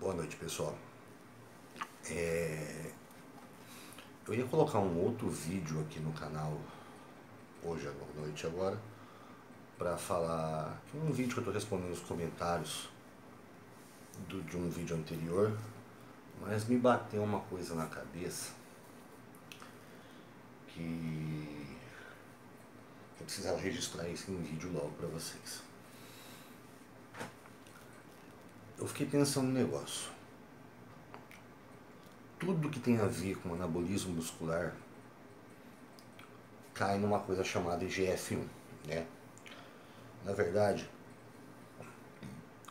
Boa noite, pessoal. Eu ia colocar um outro vídeo aqui no canal hoje à noite agora para falar um vídeo que eu estou respondendo os comentários de um vídeo anterior, mas me bateu uma coisa na cabeça que eu precisava registrar isso em vídeo logo para vocês. Eu fiquei pensando no negócio. Tudo que tem a ver com anabolismo muscular cai numa coisa chamada IGF-1, né? Na verdade,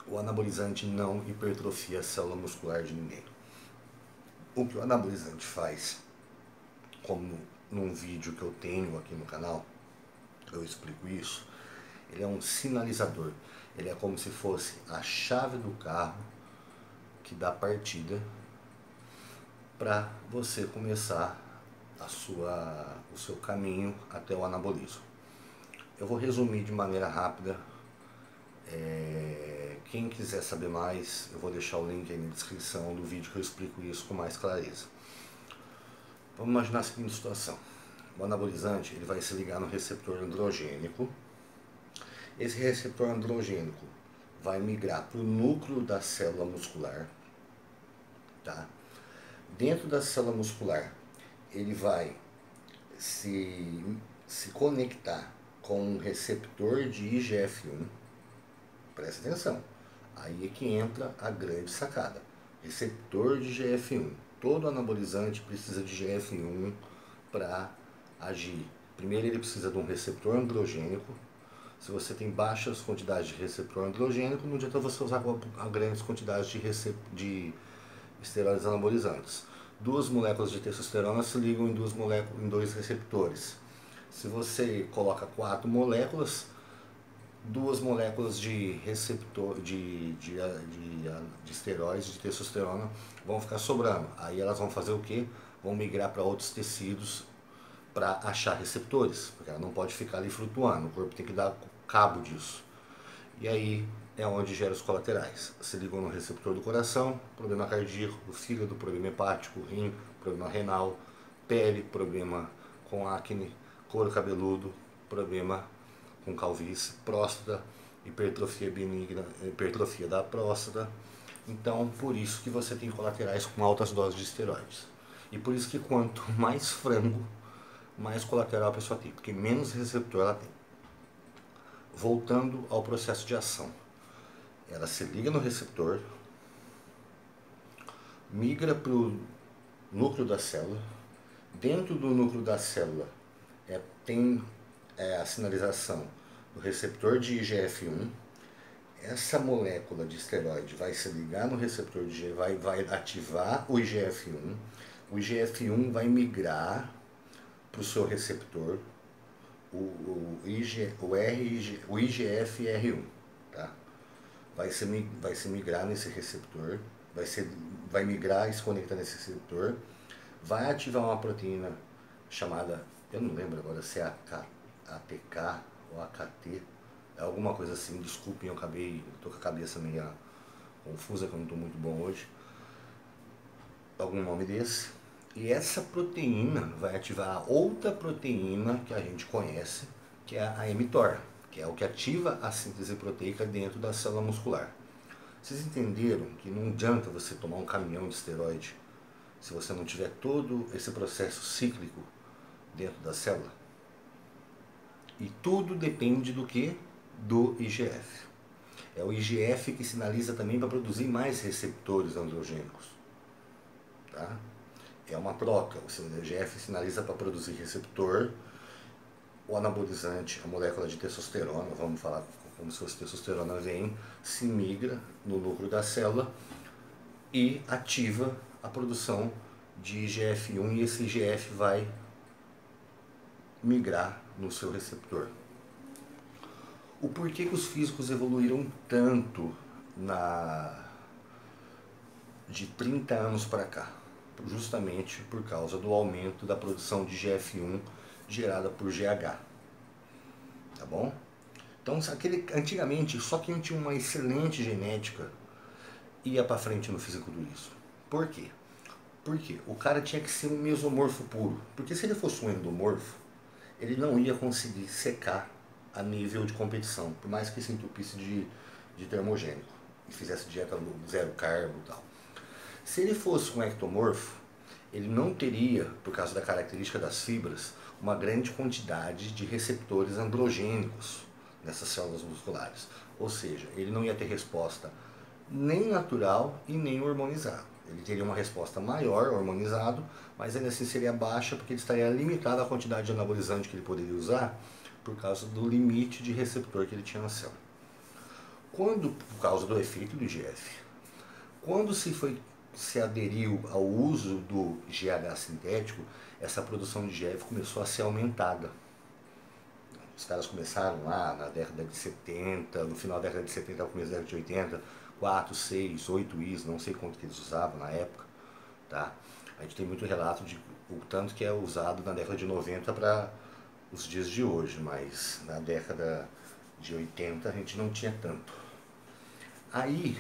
o anabolizante não hipertrofia a célula muscular de ninguém. O que o anabolizante faz, como num vídeo que eu tenho aqui no canal, eu explico isso, ele é um sinalizador. Ele é como se fosse a chave do carro que dá partida para você começar o seu caminho até o anabolismo. Eu vou resumir de maneira rápida. Quem quiser saber mais, eu vou deixar o link aí na descrição do vídeo que eu explico isso com mais clareza. Vamos imaginar a seguinte situação. O anabolizante ele vai se ligar no receptor androgênico. Esse receptor androgênico vai migrar para o núcleo da célula muscular. Tá? Dentro da célula muscular, ele vai se conectar com um receptor de IGF-1. Presta atenção. Aí é que entra a grande sacada. Receptor de IGF-1. Todo anabolizante precisa de IGF-1 para agir. Primeiro ele precisa de um receptor androgênico. Se você tem baixas quantidades de receptor androgênico, não adianta você usar grandes quantidades de esteroides anabolizantes. Duas moléculas de testosterona se ligam em dois receptores. Se você coloca 4 moléculas, 2 moléculas de receptor de esteroides de testosterona vão ficar sobrando. Aí elas vão fazer o que? Vão migrar para outros tecidos para achar receptores, porque ela não pode ficar ali flutuando. O corpo tem que dar cabo disso. E aí é onde gera os colaterais. Se ligou no receptor do coração, problema cardíaco, do fígado, problema hepático, rim, problema renal, pele, problema com acne, couro cabeludo, problema com calvície, próstata, hipertrofia benigna, hipertrofia da próstata. Então, por isso que você tem colaterais com altas doses de esteroides. E por isso que quanto mais frango, mais colateral a pessoa tem, porque menos receptor ela tem. Voltando ao processo de ação. Ela se liga no receptor, migra para o núcleo da célula. Dentro do núcleo da célula tem a sinalização do receptor de IGF-1. Essa molécula de esteroide vai se ligar no receptor de IGF, vai ativar o IGF-1. O IGF-1 vai migrar para o seu receptor, o IGF-R1, tá? Vai se migrar nesse receptor, vai migrar e se conectar nesse receptor, vai ativar uma proteína chamada, eu não lembro agora se é ATK ou AKT, é alguma coisa assim, desculpem, eu tô com a cabeça meio confusa, que eu não estou muito bom hoje, algum nome desse, e essa proteína vai ativar outra proteína que a gente conhece, que é a mTOR, que é o que ativa a síntese proteica dentro da célula muscular. Vocês entenderam que não adianta você tomar um caminhão de esteroide se você não tiver todo esse processo cíclico dentro da célula? E tudo depende do que? Do IGF. É o IGF que sinaliza também para produzir mais receptores androgênicos. Tá? É uma troca. O IGF sinaliza para produzir receptor. O anabolizante, a molécula de testosterona, vamos falar como se fosse testosterona, vem, se migra no núcleo da célula e ativa a produção de IGF-1 e esse IGF vai migrar no seu receptor. O porquê que os físicos evoluíram tanto de 30 anos para cá? Justamente por causa do aumento da produção de IGF-1 gerada por GH. Tá bom? Então, antigamente, só quem tinha uma excelente genética ia para frente no fisiculturismo. Por quê? Porque o cara tinha que ser um mesomorfo puro. Porque se ele fosse um endomorfo, ele não ia conseguir secar a nível de competição, por mais que se entupisse de termogênico e fizesse dieta zero carbo e tal. Se ele fosse um ectomorfo, ele não teria, por causa da característica das fibras, uma grande quantidade de receptores androgênicos nessas células musculares. Ou seja, ele não ia ter resposta nem natural e nem hormonizado. Ele teria uma resposta maior, hormonizado, mas ainda assim seria baixa porque ele estaria limitado à quantidade de anabolizante que ele poderia usar por causa do limite de receptor que ele tinha na célula. Quando, por causa do efeito do IGF, quando se aderiu ao uso do GH sintético, essa produção de IGF começou a ser aumentada. Os caras começaram lá na década de 70, no final da década de 70, no começo da década de 80, 4, 6, 8 Is, não sei quanto que eles usavam na época. Tá? A gente tem muito relato de o tanto que é usado na década de 90 para os dias de hoje, mas na década de 80 a gente não tinha tanto. Aí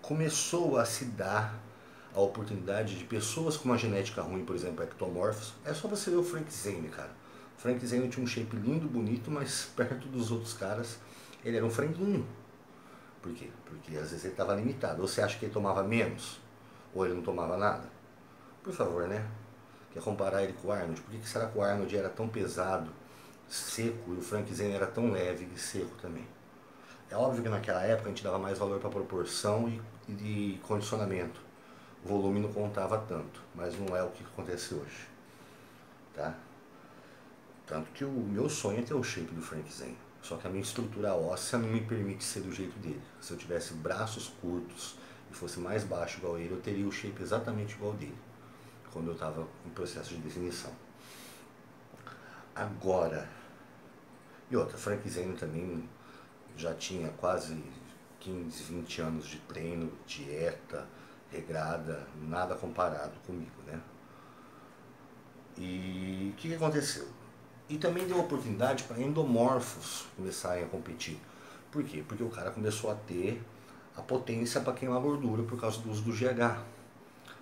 começou a se dar a oportunidade de pessoas com uma genética ruim, por exemplo, ectomorfos. É só você ver o Frank Zane, cara. O Frank Zane tinha um shape lindo, bonito, mas perto dos outros caras, ele era um franguinho. Por quê? Porque às vezes ele estava limitado. Ou você acha que ele tomava menos? Ou ele não tomava nada? Por favor, né? Quer comparar ele com o Arnold? Por que será que o Arnold era tão pesado, seco, e o Frank Zane era tão leve e seco também? É óbvio que naquela época a gente dava mais valor para proporção e de condicionamento. O volume não contava tanto, mas não é o que acontece hoje. Tá? Tanto que o meu sonho é ter o shape do Frank Zane. Só que a minha estrutura óssea não me permite ser do jeito dele. Se eu tivesse braços curtos e fosse mais baixo igual ele, eu teria o shape exatamente igual dele, quando eu estava em processo de definição. Agora, e outra, Frank Zane também já tinha quase 15, 20 anos de treino, dieta, regrada, nada comparado comigo, né? E o que aconteceu? E também deu oportunidade para endomorfos começarem a competir. Por quê? Porque o cara começou a ter a potência para queimar gordura por causa do uso do GH.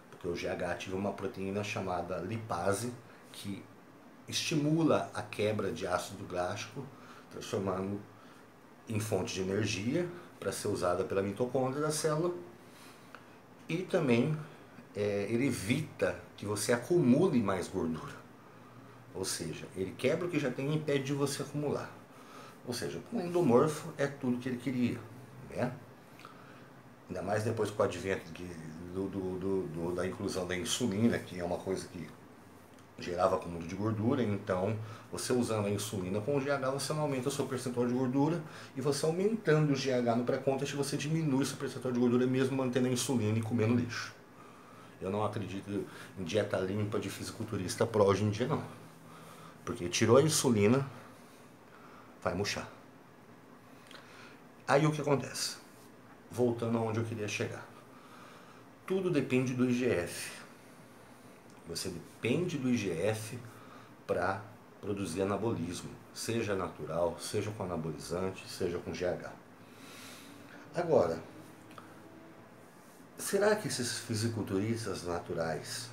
Porque o GH ativa uma proteína chamada lipase, que estimula a quebra de ácido glácico, transformando em fonte de energia para ser usada pela mitocôndria da célula. E também ele evita que você acumule mais gordura. Ou seja, ele quebra o que já tem e impede de você acumular. Ou seja, o endomorfo é tudo que ele queria, né? Ainda mais depois com o advento da inclusão da insulina, que é uma coisa que gerava acúmulo de gordura. Então, você usando a insulina com o GH, você não aumenta o seu percentual de gordura, e você aumentando o GH no pré-contest, você diminui o seu percentual de gordura mesmo mantendo a insulina e comendo lixo. Eu não acredito em dieta limpa de fisiculturista pró hoje em dia, não. Porque tirou a insulina, vai murchar. Aí o que acontece? Voltando aonde eu queria chegar. Tudo depende do IGF. Você depende do IGF para produzir anabolismo, seja natural, seja com anabolizante, seja com GH. Agora, será que esses fisiculturistas naturais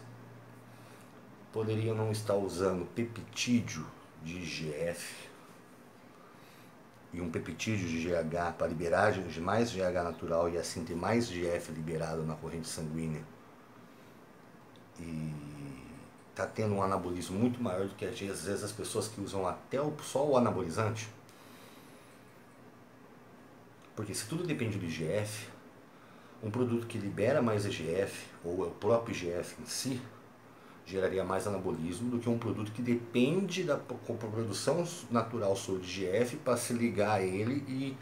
poderiam não estar usando peptídeo de IGF e um peptídeo de GH para liberar de mais GH natural e assim ter mais IGF liberado na corrente sanguínea? E está tendo um anabolismo muito maior do que às vezes as pessoas que usam até só o anabolizante. Porque se tudo depende do IGF, um produto que libera mais IGF, ou o próprio IGF em si, geraria mais anabolismo do que um produto que depende da produção natural sua de IGF para se ligar a ele e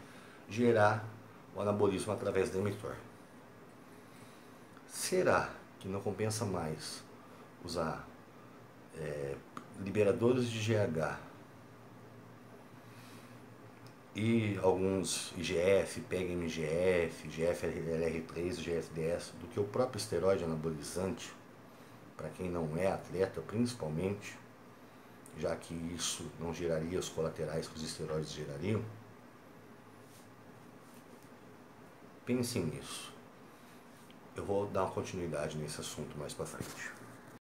gerar o anabolismo através do emitor. Será que não compensa mais usar liberadores de GH e alguns IGF, PEG-MGF, GFLR3, GFDS, do que o próprio esteroide anabolizante, para quem não é atleta principalmente, já que isso não geraria os colaterais que os esteroides gerariam? Pensem nisso. Eu vou dar uma continuidade nesse assunto mais para frente.